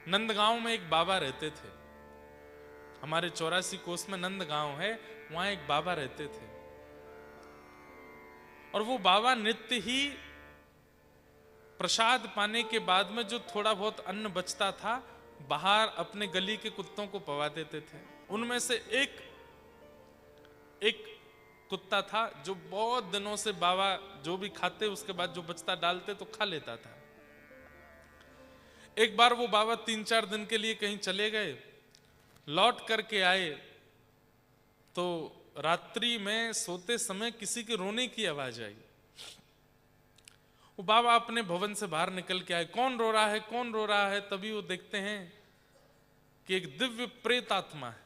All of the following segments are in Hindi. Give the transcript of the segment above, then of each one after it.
नंदगांव में एक बाबा रहते थे। हमारे 84 कोस में नंदगांव है, वहां एक बाबा रहते थे। और वो बाबा नित्य ही प्रसाद पाने के बाद में जो थोड़ा बहुत अन्न बचता था, बाहर अपने गली के कुत्तों को पवा देते थे। उनमें से एक कुत्ता था जो बहुत दिनों से बाबा जो भी खाते उसके बाद जो बचता डालते तो खा लेता था। एक बार वो बाबा 3-4 दिन के लिए कहीं चले गए, लौट करके आए तो रात्रि में सोते समय किसी के रोने की आवाज आई। वो बाबा अपने भवन से बाहर निकल के आए, कौन रो रहा है, कौन रो रहा है। तभी वो देखते हैं कि एक दिव्य प्रेत आत्मा है,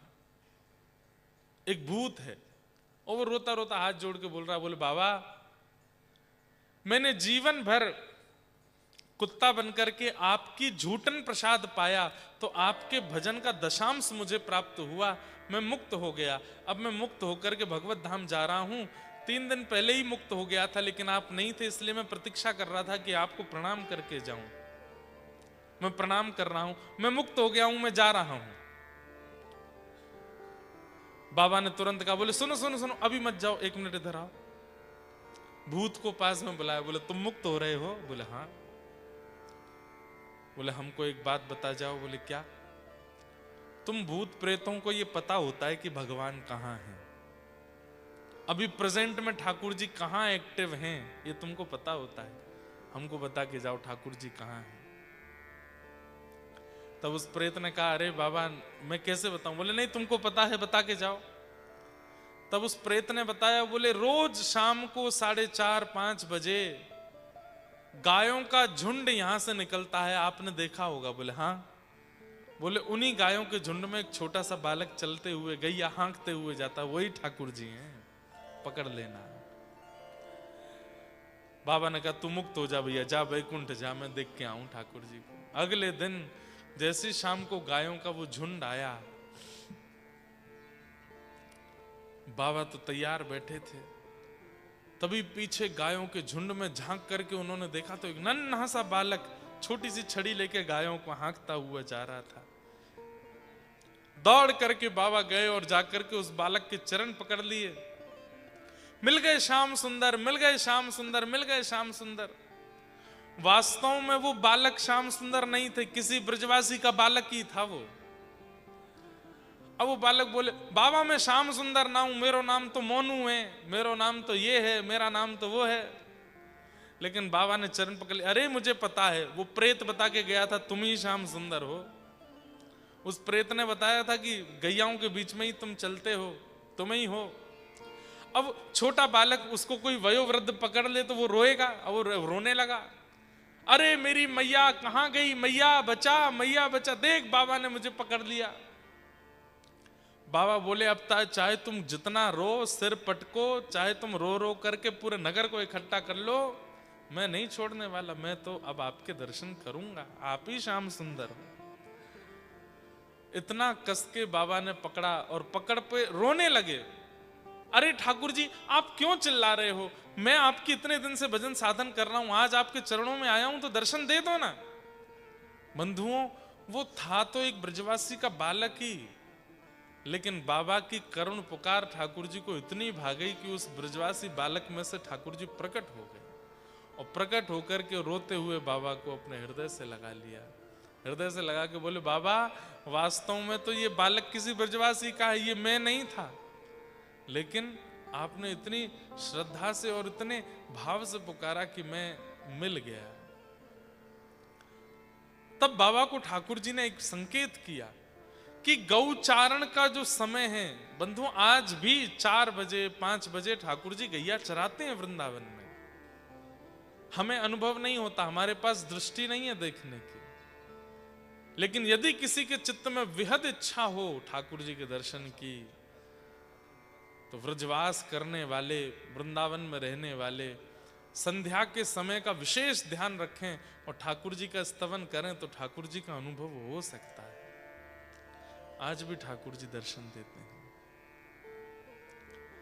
एक भूत है। और वो रोता रोता हाथ जोड़ के बोल रहा, बोले बाबा मैंने जीवन भर कुत्ता बनकर के आपकी झूठन प्रसाद पाया, तो आपके भजन का दशांश मुझे प्राप्त हुआ, मैं मुक्त हो गया। अब मैं मुक्त होकर के भगवत धाम जा रहा हूं। 3 दिन पहले ही मुक्त हो गया था, लेकिन आप नहीं थे, इसलिए मैं प्रतीक्षा कर रहा था कि आपको प्रणाम करके जाऊं। मैं प्रणाम कर रहा हूं, मैं मुक्त हो गया हूं, मैं जा रहा हूं। बाबा ने तुरंत कहा, बोले सुनो सुनो सुनो, अभी मत जाओ, 1 मिनट इधर आओ। भूत को पास में बुलाया, बोले तुम मुक्त हो रहे हो? बोले हाँ। बोले हमको एक बात बता जाओ। बोले क्या? तुम भूत प्रेतों को ये पता होता है कि भगवान कहां है, अभी प्रेजेंट में ठाकुर जी कहां एक्टिव हैं, ये तुमको पता होता है। हमको बता के जाओ ठाकुर जी कहां हैं। तब उस प्रेत ने कहा, अरे बाबा मैं कैसे बताऊं? बोले नहीं तुमको पता है, बता के जाओ। तब उस प्रेत ने बताया, बोले रोज शाम को 4:30-5 बजे गायों का झुंड यहां से निकलता है, आपने देखा होगा? बोले हाँ। बोले उन्हीं गायों के झुंड में एक छोटा सा बालक चलते हुए, गैया हाँकते हुए जाता, वही ठाकुर जी हैं, पकड़ लेना। बाबा ने कहा तू मुक्त हो जा भैया, जा बैकुंठ जा, मैं देख के आऊं ठाकुर जी को। अगले दिन जैसे शाम को गायों का वो झुंड आया, बाबा तो तैयार बैठे थे। तभी पीछे गायों के झुंड में झांक करके उन्होंने देखा तो एक नन्हा सा बालक छोटी सी छड़ी लेके गायों को हाँकता हुआ जा रहा था। दौड़ करके बाबा गए और जाकर के उस बालक के चरण पकड़ लिए। मिल गए श्याम सुंदर, मिल गए श्याम सुंदर, मिल गए श्याम सुंदर। वास्तव में वो बालक श्याम सुंदर नहीं थे, किसी ब्रजवासी का बालक ही था वो। अब वो बालक बोले, बाबा मैं श्याम सुंदर ना हूं, मेरा नाम तो मोनू है, मेरा नाम तो ये है, मेरा नाम तो वो है। लेकिन बाबा ने चरण पकड़ लिया, अरे मुझे पता है, वो प्रेत बता के गया था तुम ही श्याम सुंदर हो। उस प्रेत ने बताया था कि गैयाओं के बीच में ही तुम चलते हो, तुम ही हो। अब छोटा बालक, उसको कोई वयोवृद्ध पकड़ ले तो वो रोएगा, और वो रोने लगा, अरे मेरी मैया कहां गई, मैया बचा, मैया बचा, देख बाबा ने मुझे पकड़ लिया। बाबा बोले, अब चाहे तुम जितना रो, सिर पटको, चाहे तुम रो रो करके पूरे नगर को इकट्ठा कर लो, मैं नहीं छोड़ने वाला, मैं तो अब आपके दर्शन करूंगा, आप ही श्याम सुंदर हो। इतना कस के बाबा ने पकड़ा और पकड़ पे रोने लगे, अरे ठाकुर जी आप क्यों चिल्ला रहे हो, मैं आपकी इतने दिन से भजन साधन कर रहा हूं, आज आपके चरणों में आया हूं तो दर्शन दे दो ना। बंधुओं, वो था तो एक ब्रजवासी का बालक ही, लेकिन बाबा की करुण पुकार ठाकुर जी को इतनी भा गई कि उस ब्रजवासी बालक में से ठाकुर जी प्रकट हो गए, और प्रकट होकर के रोते हुए बाबा को अपने हृदय से लगा लिया। हृदय से लगा के बोले, बाबा वास्तव में तो ये बालक किसी ब्रजवासी का है, ये मैं नहीं था, लेकिन आपने इतनी श्रद्धा से और इतने भाव से पुकारा कि मैं मिल गया। तब बाबा को ठाकुर जी ने एक संकेत किया कि गौचारण का जो समय है बंधुओं, आज भी 4 बजे 5 बजे ठाकुर जी गैया चराते हैं वृंदावन में। हमें अनुभव नहीं होता, हमारे पास दृष्टि नहीं है देखने की, लेकिन यदि किसी के चित्त में विहद इच्छा हो ठाकुर जी के दर्शन की, तो व्रजवास करने वाले, वृंदावन में रहने वाले संध्या के समय का विशेष ध्यान रखें और ठाकुर जी का स्तवन करें तो ठाकुर जी का अनुभव हो सकता है। आज भी ठाकुर जी दर्शन देते हैं।